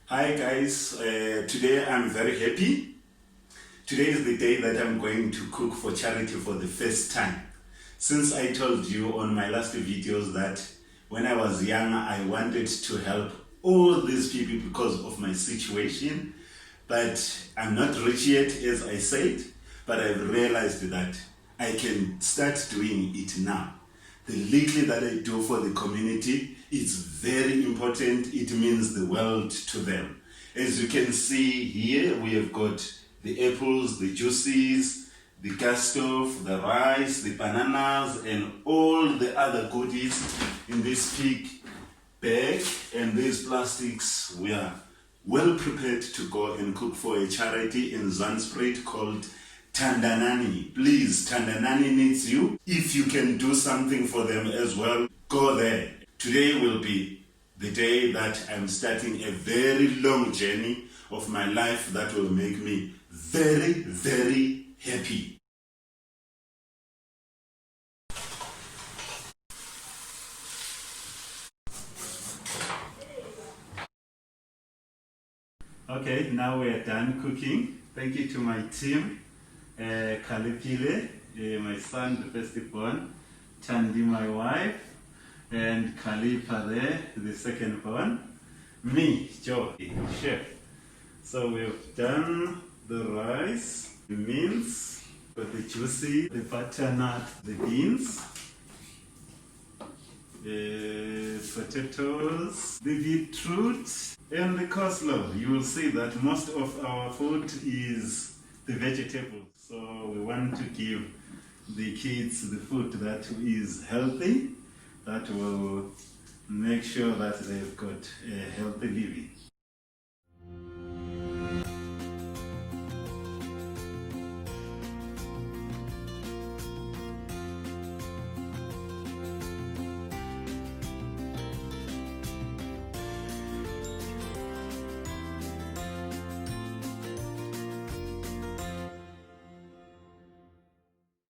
Hi guys, today I'm very happy. Today is the day that I'm going to cook for charity for the first time. Since I told you on my last videos that when I was young I wanted to help all these people because of my situation, but I'm not rich yet as I said, but I've realized that I can start doing it now. The little that I do for the community is very important. It means the world to them. As you can see here, we have got the apples, the juices, the gas stove, the rice, the bananas, and all the other goodies in this big bag. And these plastics, we are well prepared to go and cook for a charity in Zanzibar called Thandanani. Please, Thandanani needs you. If you can do something for them as well, go there. Today will be the day that I'm starting a very long journey of my life that will make me very, very happy. Okay, now we are done cooking. Thank you to my team. Kalipile, my son, the firstborn, Chandi, my wife, and Kalipa there, the secondborn, me, Joe, chef. So we've done the rice, the mince, got the juicy, the butternut, the beans, the potatoes, the beetroot, and the coleslaw. You will see that most of our food is the vegetables. So we want to give the kids the food that is healthy, that will make sure that they've got a healthy living.